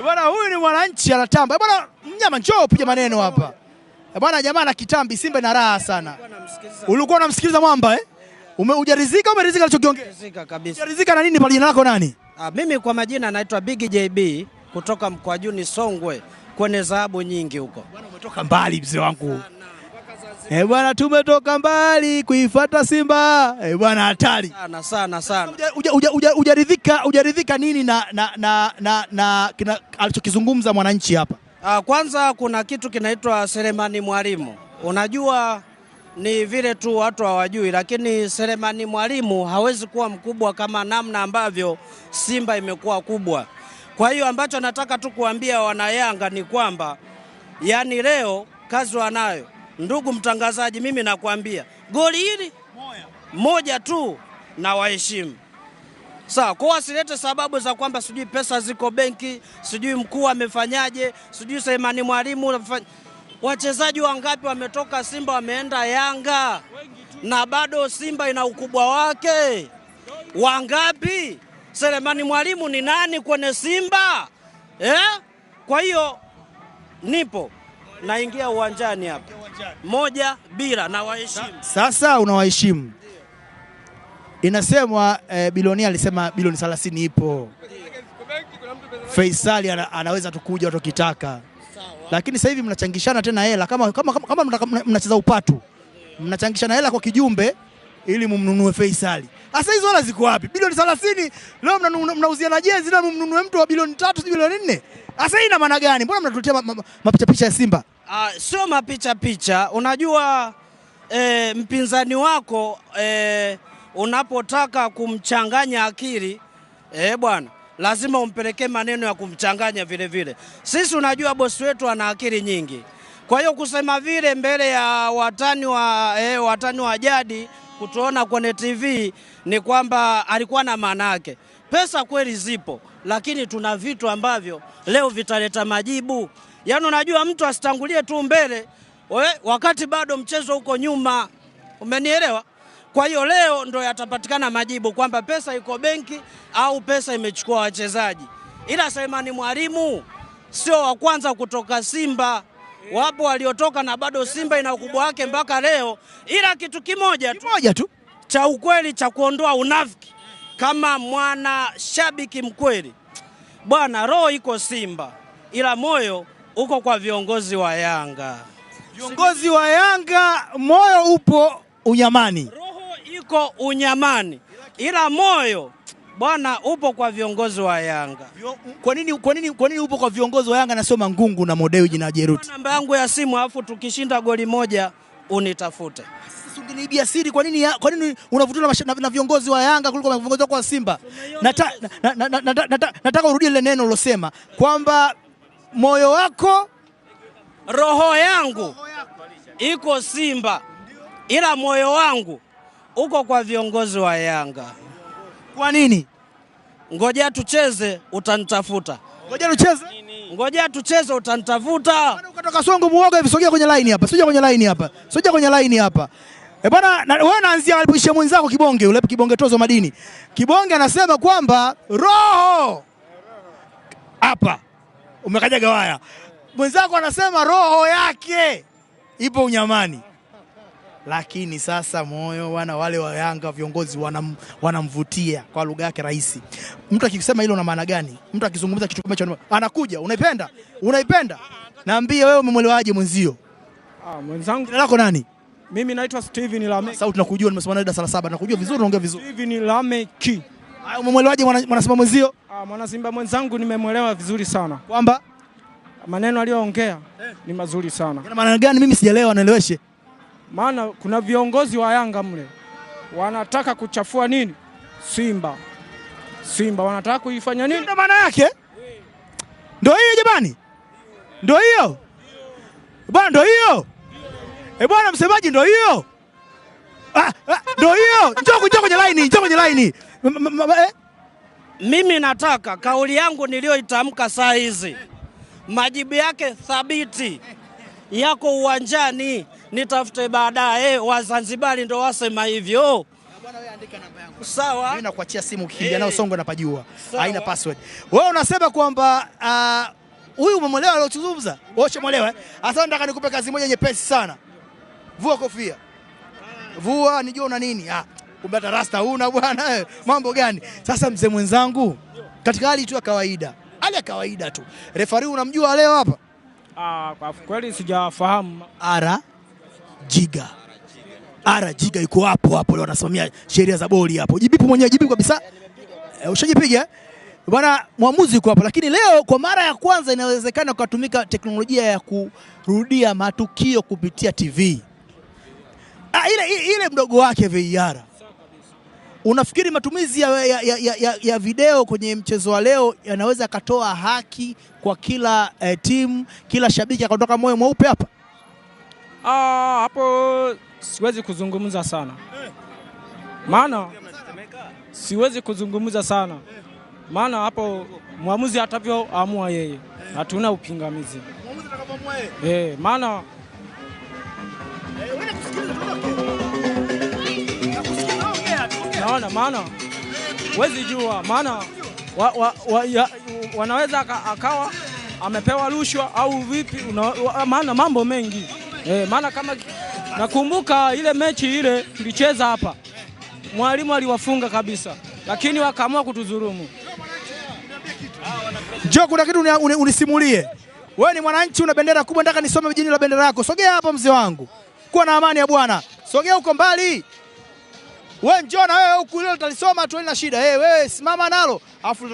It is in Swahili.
Bwana huyu ni mwananchi anatamba. Bwana mnyama njoo upige maneno hapa. Bwana jamaa na kitambi Simba na raha sana. Ulikuwa unamsikiliza mwamba eh? Hujaridhika umeridhika alichokiongea? Rizika kabisa. Hujaridhika na nini pale jina lako nani? Mimi kwa majina naitwa Big JB kutoka Mkwajuni Songwe kwenye dhahabu nyingi huko. Bwana umetoka mbali mzee wangu. Bwana tumetoka mbali kuifuata Simba. Bwana hatari. Sana. Hujaridhika nini na alichokizungumza mwananchi hapa? Kwanza kuna kitu kinaitwa Selemani Mwalimu. Unajua ni vile tu watu hawajui, lakini Selemani Mwalimu hawezi kuwa mkubwa kama namna ambavyo Simba imekuwa kubwa. Kwa hiyo ambacho nataka tu kuambia wanayanga ni kwamba yani leo kazi wanayo. Ndugu mtangazaji, mimi nakwambia goli hili moja tu na waheshimu. Sawa, kwa wasilete sababu za kwamba sijui pesa ziko benki, sijui mkuu amefanyaje, sijui Selemani Mwalimu. Wachezaji wangapi wametoka Simba wameenda Yanga na bado Simba ina ukubwa wake? Wangapi? Selemani Mwalimu ni nani kwenye Simba? Kwa hiyo nipo naingia uwanjani hapa 1-0 na waheshimu. Sasa unawaheshimu. Inasemwa bilionia alisema bilioni 30 ipo. Faisali anaweza tukuja watu kitaka. Lakini sasa hivi mnachangishana tena hela kama mnacheza upatu. Mnachangishana hela kwa kijumbe ili mumnunue Faisali. Sasa hizo hela ziko wapi? Bilioni 30 leo mnauziana jezi na mumnunue mtu wa bilioni 3 bilioni 4. Sasa hii ina maana gani? Mbona mnatuletea mapicha ya Simba? Sio mapicha. Unajua mpinzani wako unapotaka kumchanganya akili bwana lazima umpelekee maneno ya kumchanganya vile vile. Sisi unajua bosi wetu ana akili nyingi. Kwa hiyo kusema vile mbele ya watani wa jadi kutuona kwenye TV ni kwamba alikuwa na maana yake. Pesa kweli zipo, lakini tuna vitu ambavyo leo vitaleta majibu. Yaani unajua mtu asitangulie tu mbele wakati bado mchezo uko nyuma. Umenielewa? Kwa hiyo leo ndo yatapatikana majibu kwamba pesa iko benki au pesa imechukua wachezaji. Ila Selemani Mwalimu sio wa kwanza kutoka Simba. Wapo waliotoka na bado Simba ina ukubwa wake mpaka leo. Ila kitu kimoja tu cha ukweli cha kuondoa unafiki kama mwana shabiki mkweli. Bwana roho iko Simba ila moyo uko kwa viongozi wa Yanga. Viongozi wa Yanga moyo upo Unyamani. Roho iko Unyamani ila moyo bwana upo kwa viongozi wa Yanga. Kwa nini upo kwa viongozi wa Yanga na sio Mangungu na Modewiji na Jeruti? Namba yangu ya simu alafu tukishinda goli moja unitafute. Sasa ungeniibia siri kwa nini unavutana na viongozi wa Yanga kuliko viongozi wa Simba? Nataka urudie ile neno ulosema kwamba moyo wako roho yangu iko Simba ila moyo wangu uko kwa viongozi wa Yanga. Kwa nini? Ngoja tucheze utanitafuta. Ngoja tucheze utanitafuta. Bwana ukatoka Songo muoga hivi, sogea kwenye line hapa. Sogea kwenye line hapa. Bwana wewe naanzia alipoishia mwenzako Kibonge, yule Kibonge Tozo Madini. Kibonge anasema kwamba roho hapa umekajaga waya. Mwenzako anasema roho yake ipo Unyamani. Lakini sasa moyo wale wa Yanga viongozi wanamvutia kwa lugha yake rahisi. Mtu akisema hilo na maana gani? Mtu akizungumza kitu kama hicho anakuja, unaipenda? Naambie wewe umemwelewaje mwenzio? Mwenzangu jina lako nani? Mimi naitwa Steven Lame. Sasa tunakujua, nimesoma na darasa la 7, nakujua vizuri, unaongea vizuri. Steven Lame ki. Umemwelewaje mwana Simba mwenzio? Mwana Simba mwenzangu nimemwelewa vizuri sana. Kwamba maneno aliyoongea ni mazuri sana. Yana maana gani? Mimi sijaelewa, naeleweshe. Maana kuna viongozi wa Yanga mle wanataka kuchafua nini? Simba wanataka kuifanya nini? Ndio maana yake? Ndio hiyo jamani? Ndio hiyo? Bwana ndio hiyo? Bwana msemaji ndio hiyo? Ndio hiyo. Njoo kwenye line. Mimi nataka kauli yangu niliyoitamka saa hizi majibu yake thabiti yako uwanjani, nitafute baadaye. Wazanzibari ndio wasema hivyo. Sawa. Mimi nakuachia simu ukikimbia nao Songwe na pajua. Haina password. Wewe unasema kwamba huyu umemwelewa aliozungumza? Wewe umemwelewa? Sasa nataka nikupe kazi moja nyepesi sana. Vua kofia. Vua nijue una nini? Kumbe hata rasta huna bwana. Mambo gani? Sasa mzee mwenzangu, katika hali tu ya kawaida. Hali ya kawaida tu. Refari unamjua leo hapa? Kwa kweli sijafahamu. Jiga yuko hapo leo anasimamia sheria za boli hapo. Jibipu mwenyewe, jibipu kabisa. Ushajipiga? Bwana mwamuzi yuko hapo, lakini leo kwa mara ya kwanza inawezekana kutumika teknolojia ya kurudia matukio kupitia TV. Ile mdogo wake VAR. Unafikiri matumizi ya video kwenye mchezo wa leo yanaweza katoa haki kwa kila timu, kila shabiki akatoka moyo mweupe hapa? Hapo siwezi kuzungumza sana. Maana siwezi kuzungumza sana. Maana hapo mwamuzi atavyoamua yeye. Hatuna upingamizi. Mwamuzi atakapoamua yeye. Maana maana huwezi jua, maana wanaweza akawa amepewa rushwa au vipi, maana mambo mengi. Maana kama nakumbuka ile mechi ile tulicheza hapa, mwalimu aliwafunga kabisa, lakini wakaamua kutudhulumu. Njoo kuna kitu unisimulie. Wewe ni mwananchi, una bendera kubwa, nataka nisome jina la bendera yako. Sogea hapa mzee wangu. Kuwa na amani ya Bwana. Sogea huko mbali. Wewe njoo na wewe huku, ile utalisoma tu, ina shida. Wewe simama nalo. Afu